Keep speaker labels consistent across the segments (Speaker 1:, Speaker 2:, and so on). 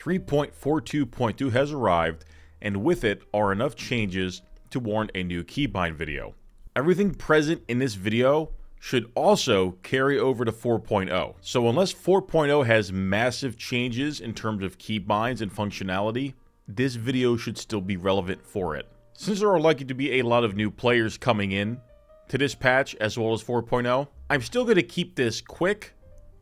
Speaker 1: 3.42.2 has arrived, and with it are enough changes to warrant a new keybind video. Everything present in this video should also carry over to 4.0. So unless 4.0 has massive changes in terms of keybinds and functionality, this video should still be relevant for it. Since there are likely to be a lot of new players coming in to this patch as well as 4.0, I'm still going to keep this quick,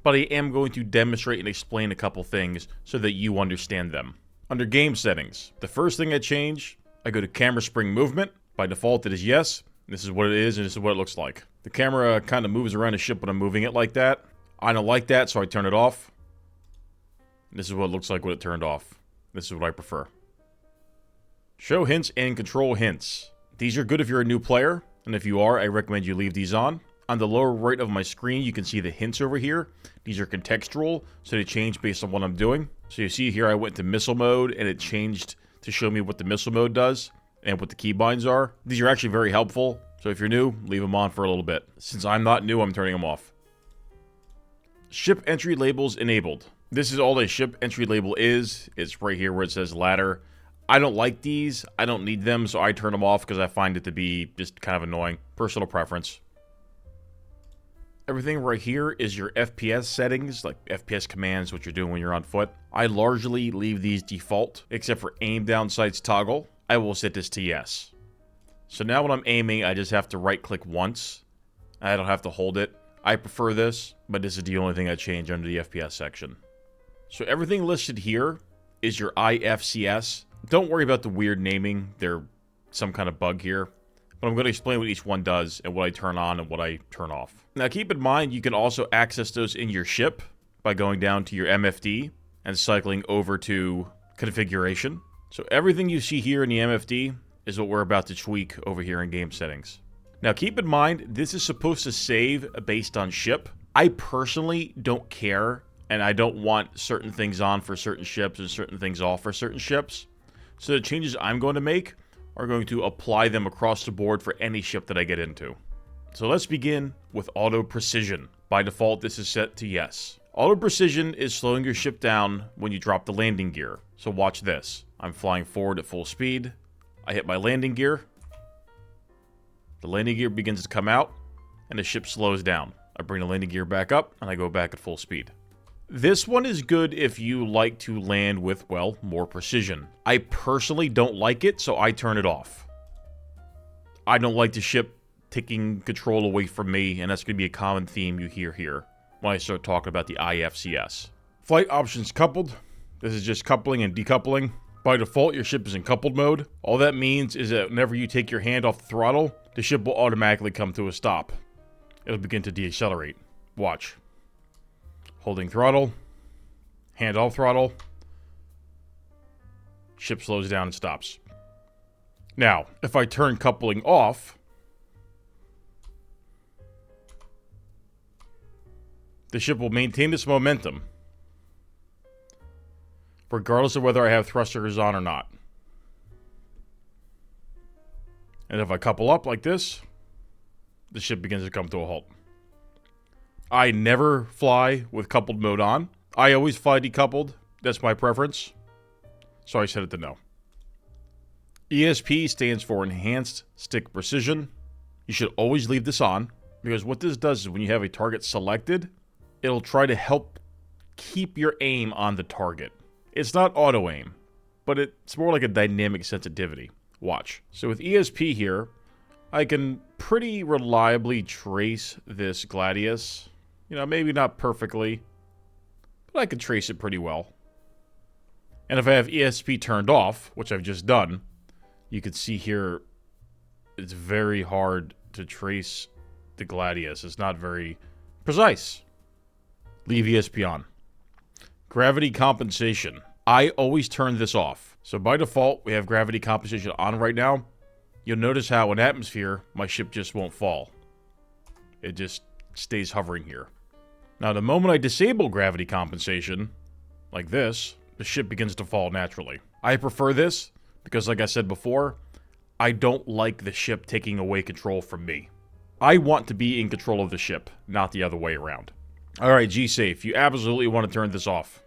Speaker 1: but I am going to demonstrate and explain a couple things so that you understand them. Under game settings, the first thing I change, I go to camera spring movement. By default it is yes. This is what it is and this is what it looks like. The camera kind of moves around the ship when I'm moving it like that. I don't like that, so I turn it off. This is what it looks like when it turned off. This is what I prefer. Show hints and control hints. These are good if you're a new player, and if you are, I recommend you leave these on. On the lower right of my screen, you can see the hints over here. These are contextual, so they change based on what I'm doing. So you see here I went to missile mode, and it changed to show me what the missile mode does and what the keybinds are. These are actually very helpful, so if you're new, leave them on for a little bit. Since I'm not new, I'm turning them off. Ship entry labels enabled. This is all a ship entry label is. It's right here where it says ladder. I don't like these. I don't need them, so I turn them off because I find it to be just kind of annoying. Personal preference. Everything right here is your FPS settings, like FPS commands, what you're doing when you're on foot. I largely leave these default, except for aim down sights toggle. I will set this to yes. So now when I'm aiming, I just have to right click once. I don't have to hold it. I prefer this, but this is the only thing I change under the FPS section. So everything listed here is your IFCS. Don't worry about the weird naming. There's some kind of bug here. But I'm going to explain what each one does and what I turn on and what I turn off. Now keep in mind you can also access those in your ship by going down to your MFD and cycling over to configuration. So everything you see here in the MFD is what we're about to tweak over here in game settings. Now keep in mind this is supposed to save based on ship. I personally don't care, and I don't want certain things on for certain ships and certain things off for certain ships. So the changes I'm going to make are going to apply them across the board for any ship that I get into. So let's begin with auto precision. By default, this is set to yes. Auto precision is slowing your ship down when you drop the landing gear. So watch this. I'm flying forward at full speed. I hit my landing gear. The landing gear begins to come out, and the ship slows down. I bring the landing gear back up, and I go back at full speed. This one is good if you like to land with, well, more precision. I personally don't like it, so I turn it off. I don't like the ship taking control away from me, and that's going to be a common theme you hear here when I start talking about the IFCS. Flight options coupled. This is just coupling and decoupling. By default, your ship is in coupled mode. All that means is that whenever you take your hand off the throttle, the ship will automatically come to a stop. It'll begin to deaccelerate. Watch. Holding throttle, hand off throttle, ship slows down and stops. Now, if I turn coupling off, the ship will maintain this momentum, regardless of whether I have thrusters on or not. And if I couple up like this, the ship begins to come to a halt. I never fly with coupled mode on. I always fly decoupled. That's my preference. So I set it to no. ESP stands for Enhanced Stick Precision. You should always leave this on, because what this does is when you have a target selected, it'll try to help keep your aim on the target. It's not auto aim, but it's more like a dynamic sensitivity. Watch. So with ESP here, I can pretty reliably trace this Gladius. You know, maybe not perfectly, but I can trace it pretty well. And if I have ESP turned off, which I've just done, you can see here it's very hard to trace the Gladius. It's not very precise. Leave ESP on. Gravity compensation. I always turn this off. So by default, we have gravity compensation on right now. You'll notice how in atmosphere, my ship just won't fall. It just stays hovering here. Now, the moment I disable gravity compensation, like this, the ship begins to fall naturally. I prefer this because, like I said before, I don't like the ship taking away control from me. I want to be in control of the ship, not the other way around. Alright, G-Safe, you absolutely want to turn this off.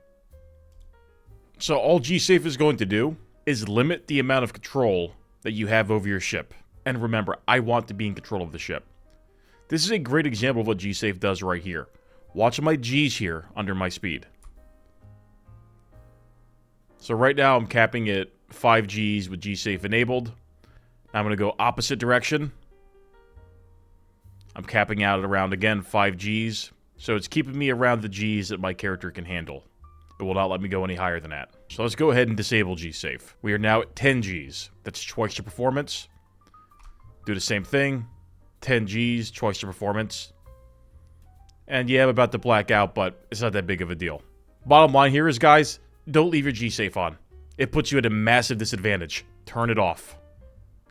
Speaker 1: So all G-Safe is going to do is limit the amount of control that you have over your ship. And remember, I want to be in control of the ship. This is a great example of what G-Safe does right here. Watch my G's here under my speed. So right now I'm capping at 5 G's with G-Safe enabled. I'm going to go opposite direction. I'm capping out at around, again, 5 G's. So it's keeping me around the G's that my character can handle. It will not let me go any higher than that. So let's go ahead and disable G-Safe. We are now at 10 G's. That's twice your performance. Do the same thing. 10 G's, twice your performance. And yeah, I'm about to black out, but it's not that big of a deal. Bottom line here is, guys, don't leave your G-Safe on. It puts you at a massive disadvantage. Turn it off.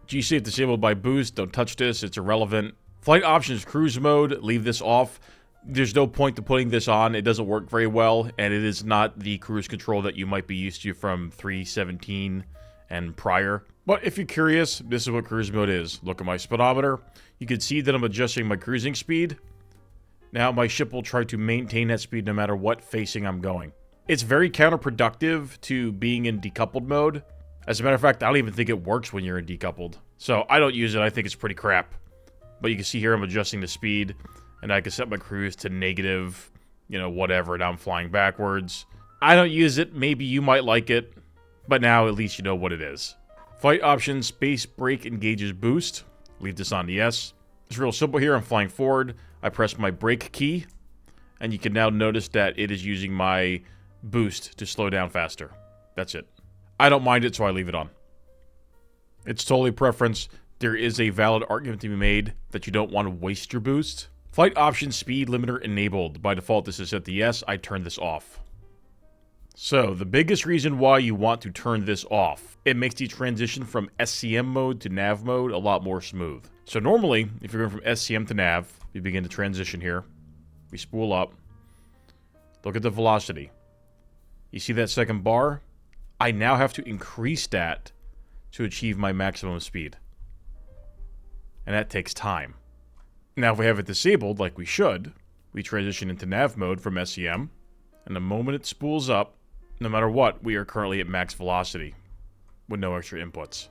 Speaker 1: G-Safe disabled by boost. Don't touch this. It's irrelevant. Flight options, cruise mode. Leave this off. There's no point to putting this on. It doesn't work very well, and it is not the cruise control that you might be used to from 3.17 and prior. But if you're curious, this is what cruise mode is. Look at my speedometer. You can see that I'm adjusting my cruising speed. Now my ship will try to maintain that speed no matter what facing I'm going. It's very counterproductive to being in decoupled mode. As a matter of fact, I don't even think it works when you're in decoupled. So I don't use it. I think it's pretty crap. But you can see here I'm adjusting the speed. And I can set my cruise to negative, whatever. Now I'm flying backwards. I don't use it. Maybe you might like it. But now at least you know what it is. Flight options, space brake engages boost. Leave this on yes. It's real simple here. I'm flying forward. I press my brake key. And you can now notice that it is using my boost to slow down faster. That's it. I don't mind it, so I leave it on. It's totally preference. There is a valid argument to be made that you don't want to waste your boost. Flight option speed limiter enabled. By default, this is set to yes. I turn this off. So, the biggest reason why you want to turn this off, it makes the transition from SCM mode to nav mode a lot more smooth. So normally, if you're going from SCM to nav, we begin to transition here. We spool up. Look at the velocity. You see that second bar? I now have to increase that to achieve my maximum speed. And that takes time. Now, if we have it disabled, like we should, we transition into nav mode from SCM, and the moment it spools up, no matter what, we are currently at max velocity, with no extra inputs.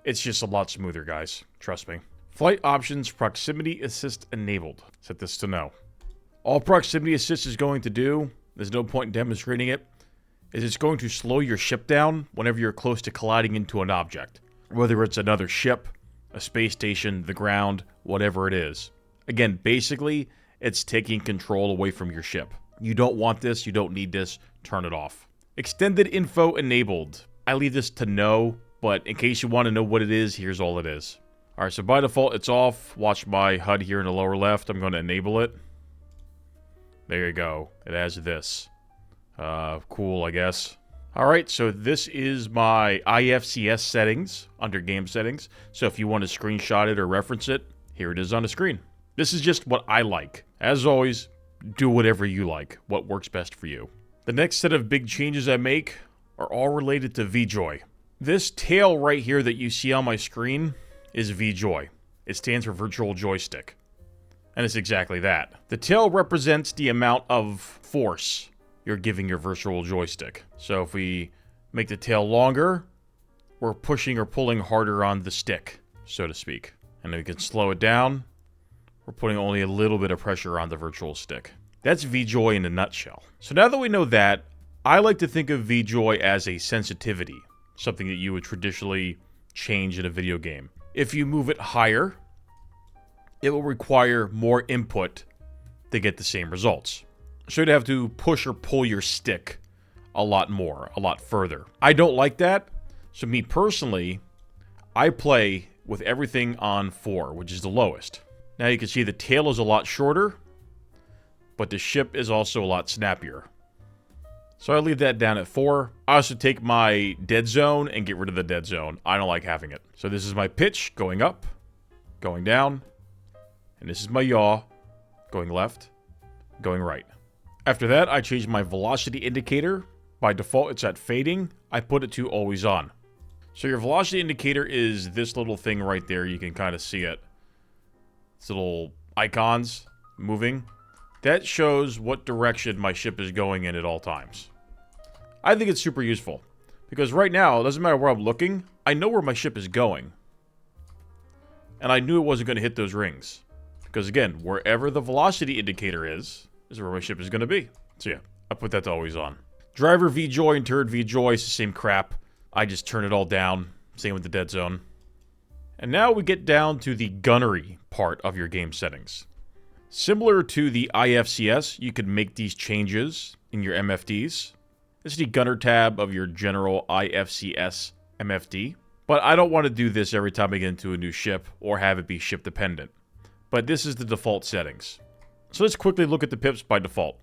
Speaker 1: It's just a lot smoother, guys. Trust me. Flight options, proximity assist enabled. Set this to no. All proximity assist is going to do, there's no point in demonstrating it, is it's going to slow your ship down whenever you're close to colliding into an object. Whether it's another ship, a space station, the ground, whatever it is. Again, basically, it's taking control away from your ship. You don't want this, you don't need this, turn it off. Extended info enabled. I leave this to no, but in case you want to know what it is, here's all it is. Alright, so by default, it's off. Watch my HUD here in the lower left. I'm going to enable it. There you go. It has this. Cool, I guess. Alright, so this is my IFCS settings under game settings. So if you want to screenshot it or reference it, here it is on the screen. This is just what I like. As always, do whatever you like, what works best for you. The next set of big changes I make are all related to VJoy. This tail right here that you see on my screen is VJoy. It stands for Virtual Joystick. And it's exactly that. The tail represents the amount of force you're giving your virtual joystick. So if we make the tail longer, we're pushing or pulling harder on the stick, so to speak. And then we can slow it down. We're putting only a little bit of pressure on the virtual stick. That's VJoy in a nutshell. So now that we know that, I like to think of VJoy as a sensitivity, something that you would traditionally change in a video game. If you move it higher, it will require more input to get the same results. So you'd have to push or pull your stick a lot more, a lot further. I don't like that. So me personally, I play with everything on 4, which is the lowest. Now you can see the tail is a lot shorter, but the ship is also a lot snappier. So I leave that down at 4. I also take my dead zone and get rid of the dead zone. I don't like having it. So this is my pitch going up, going down, and this is my yaw going left, going right. After that, I change my velocity indicator. By default, it's at fading. I put it to always on. So your velocity indicator is this little thing right there. You can kind of see it. It's little icons moving. That shows what direction my ship is going in at all times. I think it's super useful. Because right now, it doesn't matter where I'm looking, I know where my ship is going. And I knew it wasn't going to hit those rings. Because again, wherever the velocity indicator is where my ship is going to be. So yeah, I put that to always on. Driver V-Joy and turret V-Joy is the same crap. I just turn it all down. Same with the dead zone. And now we get down to the gunnery part of your game settings. Similar to the IFCS, you can make these changes in your MFDs. This is the gunner tab of your general IFCS MFD. But I don't want to do this every time I get into a new ship or have it be ship dependent. But this is the default settings. So let's quickly look at the pips by default.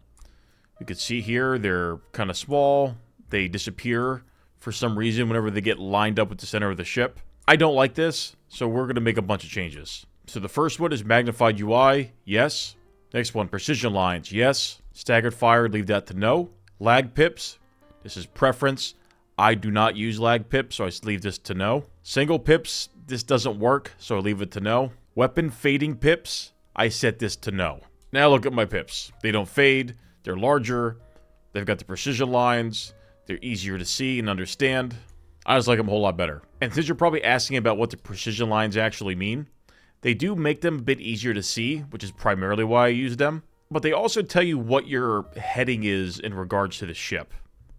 Speaker 1: You can see here they're kind of small. They disappear for some reason whenever they get lined up with the center of the ship. I don't like this, so we're going to make a bunch of changes. So the first one is magnified UI, yes. Next one, precision lines, yes. Staggered fire, leave that to no. Lag pips, this is preference. I do not use lag pips, so I leave this to no. Single pips, this doesn't work, so I leave it to no. Weapon fading pips, I set this to no. Now look at my pips. They don't fade, they're larger, they've got the precision lines, they're easier to see and understand. I just like them a whole lot better. And since you're probably asking about what the precision lines actually mean, they do make them a bit easier to see, which is primarily why I use them. But they also tell you what your heading is in regards to the ship.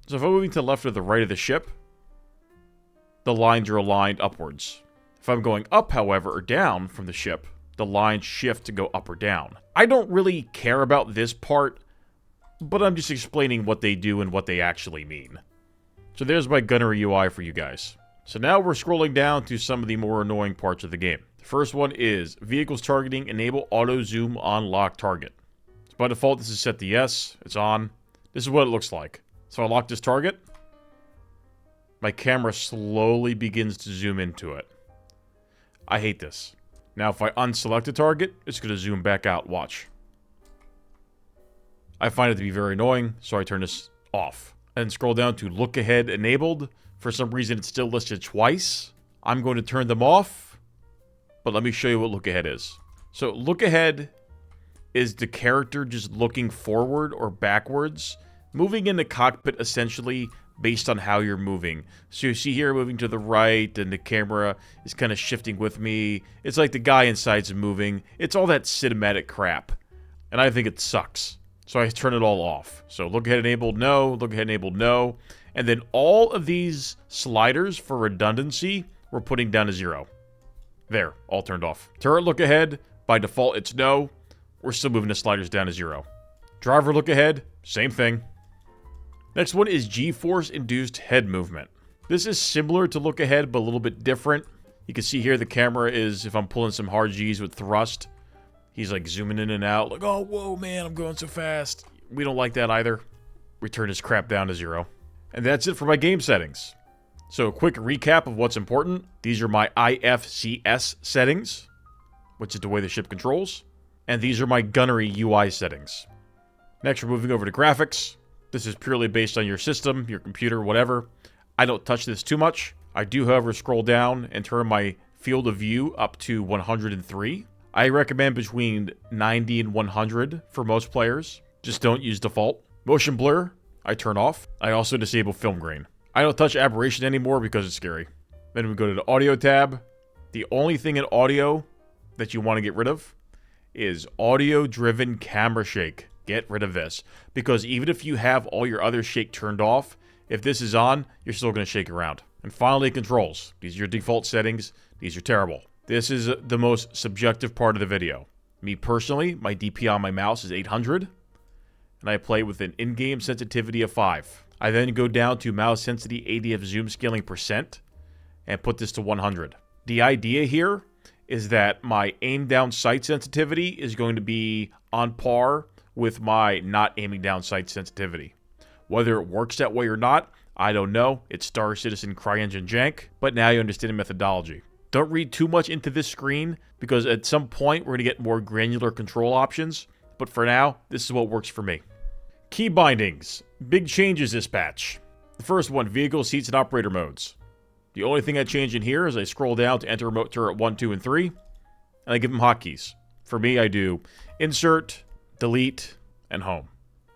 Speaker 1: So if I'm moving to the left or the right of the ship, the lines are aligned upwards. If I'm going up, however, or down from the ship, the lines shift to go up or down. I don't really care about this part, but I'm just explaining what they do and what they actually mean. So there's my gunnery UI for you guys. So now we're scrolling down to some of the more annoying parts of the game. The first one is vehicles targeting, enable auto zoom on lock target. So by default, this is set to yes, it's on. This is what it looks like. So I lock this target. My camera slowly begins to zoom into it. I hate this. Now if I unselect a target, it's going to zoom back out, watch. I find it to be very annoying, so I turn this off. And scroll down to look ahead enabled. For some reason, it's still listed twice. I'm going to turn them off, but let me show you what look ahead is. So look ahead is the character just looking forward or backwards, moving in the cockpit essentially based on how you're moving. So you see here moving to the right, and the camera is kind of shifting with me. It's like the guy inside's moving. It's all that cinematic crap, and I think it sucks. So I turn it all off. So look ahead enabled, no. Look ahead enabled, no. And then all of these sliders for redundancy, we're putting down to 0. There, all turned off. Turret look ahead, by default it's no. We're still moving the sliders down to 0. Driver look ahead, same thing. Next one is G-force induced head movement. This is similar to look ahead, but a little bit different. You can see here the camera is, if I'm pulling some hard G's with thrust, he's like zooming in and out, like, oh, whoa, man, I'm going so fast. We don't like that either. We turn this crap down to 0. And that's it for my game settings. So a quick recap of what's important. These are my IFCS settings, which is the way the ship controls. And these are my gunnery UI settings. Next, we're moving over to graphics. This is purely based on your system, your computer, whatever. I don't touch this too much. I do, however, scroll down and turn my field of view up to 103. I recommend between 90 and 100 for most players. Just don't use default. Motion blur, I turn off. I also disable film grain. I don't touch aberration anymore because it's scary. Then we go to the audio tab. The only thing in audio that you want to get rid of is audio-driven camera shake. Get rid of this. Because even if you have all your other shake turned off, if this is on, you're still going to shake around. And finally, controls. These are your default settings. These are terrible. This is the most subjective part of the video. Me personally, my DPI on my mouse is 800, and I play with an in-game sensitivity of 5. I then go down to mouse sensitivity ADF zoom scaling percent and put this to 100. The idea here is that my aim down sight sensitivity is going to be on par with my not aiming down sight sensitivity. Whether it works that way or not, I don't know. It's Star Citizen CryEngine jank, but now you understand the methodology. Don't read too much into this screen, because at some point we're going to get more granular control options, but for now, this is what works for me. Key bindings. Big changes this patch. The first one, vehicle, seats, and operator modes. The only thing I change in here is I scroll down to enter remote turret 1, 2, and 3, and I give them hotkeys. For me, I do insert, delete, and home.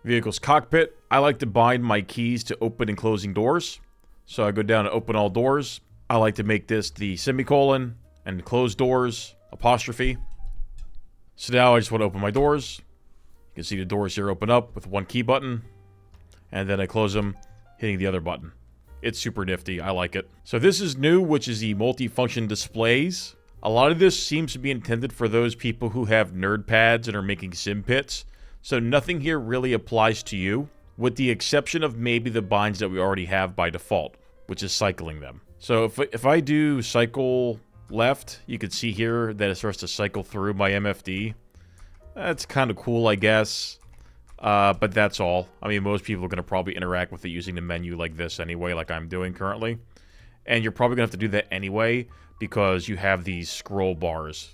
Speaker 1: Vehicle's cockpit. I like to bind my keys to open and closing doors. So I go down to open all doors. I like to make this the semicolon and close doors, apostrophe. So now I just want to open my doors. You can see the doors here open up with one key button. And then I close them, hitting the other button. It's super nifty. I like it. So this is new, which is the multi-function displays. A lot of this seems to be intended for those people who have nerd pads and are making sim pits. So nothing here really applies to you, with the exception of maybe the binds that we already have by default, which is cycling them. So if I do cycle left, you can see here that it starts to cycle through my MFD. That's kind of cool, I guess. But that's all. I mean, most people are going to probably interact with it using the menu like this anyway, like I'm doing currently. And you're probably going to have to do that anyway, because you have these scroll bars.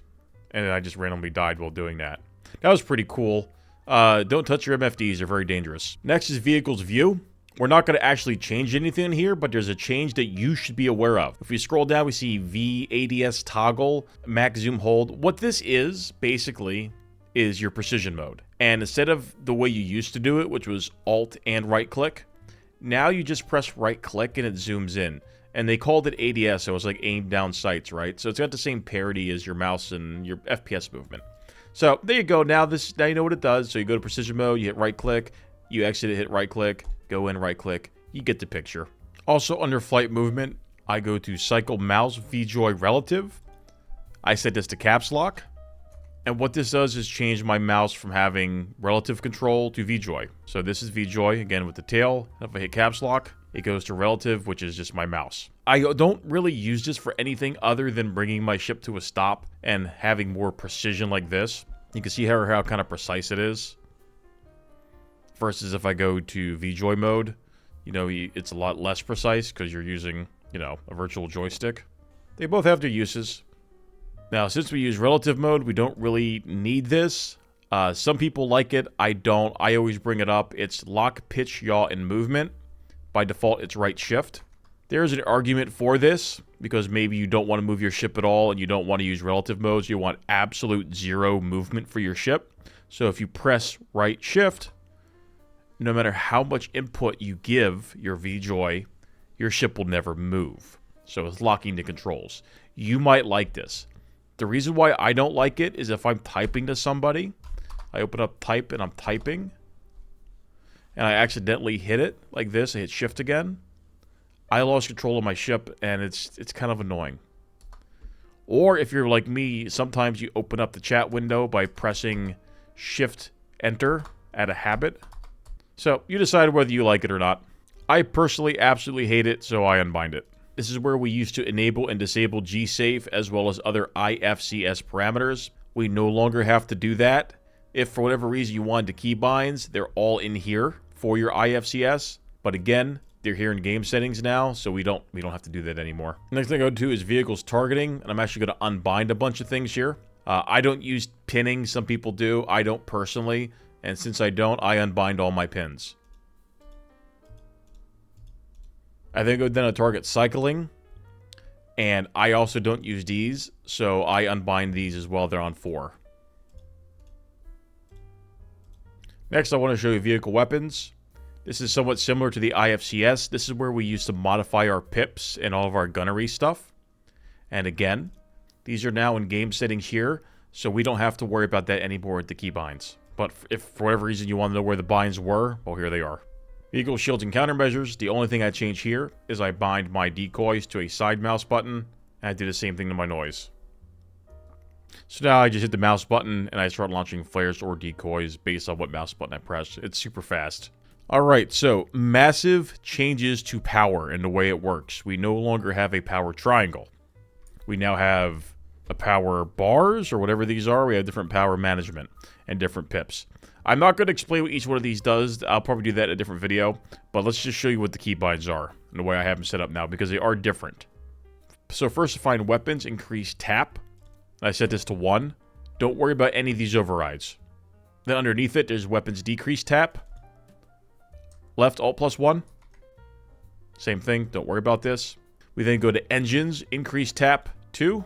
Speaker 1: And I just randomly died while doing that. That was pretty cool. Don't touch your MFDs, they're very dangerous. Next is Vehicles View. We're not going to actually change anything here, but there's a change that you should be aware of. If we scroll down, we see VADS toggle, max zoom hold. What this is, basically, is your precision mode. And instead of the way you used to do it, which was Alt and right click, now you just press right click and it zooms in. And they called it ADS, so it's like aim down sights, right? So it's got the same parity as your mouse and your FPS movement. So there you go. Now you know what it does. So you go to precision mode, you hit right click, you exit it, hit right click, go in, right click. You get the picture. Also under flight movement, I go to cycle mouse VJoy relative. I set this to caps lock. And what this does is change my mouse from having relative control to VJoy. So this is VJoy, again with the tail. If I hit caps lock, it goes to relative, which is just my mouse. I don't really use this for anything other than bringing my ship to a stop and having more precision like this. You can see how kind of precise it is. Versus if I go to VJoy mode, you know, it's a lot less precise because you're using, you know, a virtual joystick. They both have their uses. Now, since we use relative mode, we don't really need this. Some people like it. I don't. I always bring it up. It's lock, pitch, yaw, and movement. By default, it's right shift. There's an argument for this because maybe you don't want to move your ship at all and you don't want to use relative modes. You want absolute zero movement for your ship. So if you press right shift, no matter how much input you give your VJoy, your ship will never move. So it's locking the controls. You might like this. The reason why I don't like it is if I'm typing to somebody, I open up type and I'm typing, and I accidentally hit it like this, I hit shift again, I lost control of my ship and it's kind of annoying. Or if you're like me, sometimes you open up the chat window by pressing shift enter out of habit. So you decide whether you like it or not. I personally absolutely hate it, so I unbind it. This is where we used to enable and disable G-Safe as well as other IFCS parameters. We no longer have to do that. If for whatever reason you wanted to keybinds, they're all in here for your IFCS. But again, they're here in game settings now, so we don't have to do that anymore. Next thing I go to is vehicles targeting, and I'm actually going to unbind a bunch of things here. I don't use pinning. Some people do. I don't personally. And since I don't, I unbind all my pins. I then go down to target cycling. And I also don't use these, so I unbind these as well. They're on 4. Next, I want to show you vehicle weapons. This is somewhat similar to the IFCS. This is where we used to modify our pips and all of our gunnery stuff. And again, these are now in game settings here, so we don't have to worry about that anymore with the keybinds. But if for whatever reason you want to know where the binds were, well, here they are. Vehicle shields and countermeasures. The only thing I change here is I bind my decoys to a side mouse button, and I do the same thing to my noise. So now I just hit the mouse button, and I start launching flares or decoys based on what mouse button I press. It's super fast. Alright, so massive changes to power and the way it works. We no longer have a power triangle. We now have a power bars, or whatever these are. We have different power management and different pips. I'm not going to explain what each one of these does. I'll probably do that in a different video. But let's just show you what the keybinds are and the way I have them set up now, because they are different. So first, to find weapons, increase tap. I set this to 1. Don't worry about any of these overrides. Then underneath it, there's weapons decrease tap. Left alt +1. Same thing. Don't worry about this. We then go to engines, increase tap 2.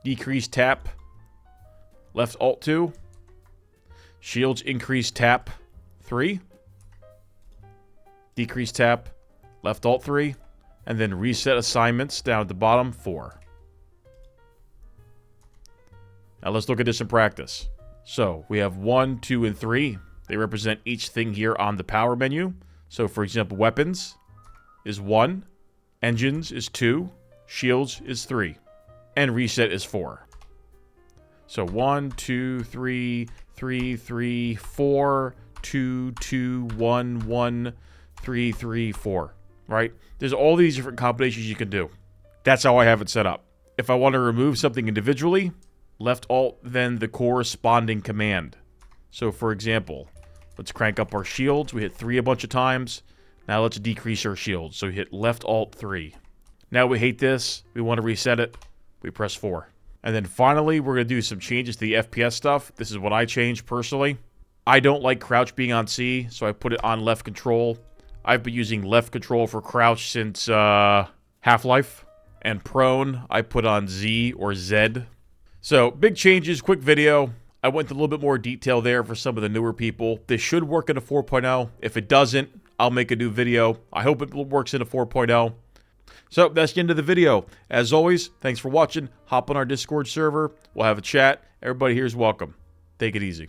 Speaker 1: Decrease tap. Left alt 2. Shields increase tap 3. Decrease tap, left alt 3. And then reset assignments down at the bottom 4. Now let's look at this in practice. So we have 1, 2, and 3. They represent each thing here on the power menu. So for example, weapons is 1. Engines is 2. Shields is 3. And reset is 4. So 1, 2, 3, 3, 3, 4, 2, 2, 1, 1, 3, 3, 4. Right? There's all these different combinations you can do. That's how I have it set up. If I want to remove something individually, left alt, then the corresponding command. So for example, let's crank up our shields. We hit 3 a bunch of times. Now let's decrease our shields. So we hit left alt 3. Now we hate this. We want to reset it. We press 4. And then finally, we're going to do some changes to the FPS stuff. This is what I changed personally. I don't like crouch being on C, so I put it on left control. I've been using left control for crouch since Half-Life. And prone, I put on Z or Z. So, big changes, quick video. I went into a little bit more detail there for some of the newer people. This should work in a 4.0. If it doesn't, I'll make a new video. I hope it works in a 4.0. So, that's the end of the video. As always, thanks for watching. Hop on our Discord server. We'll have a chat. Everybody here is welcome. Take it easy.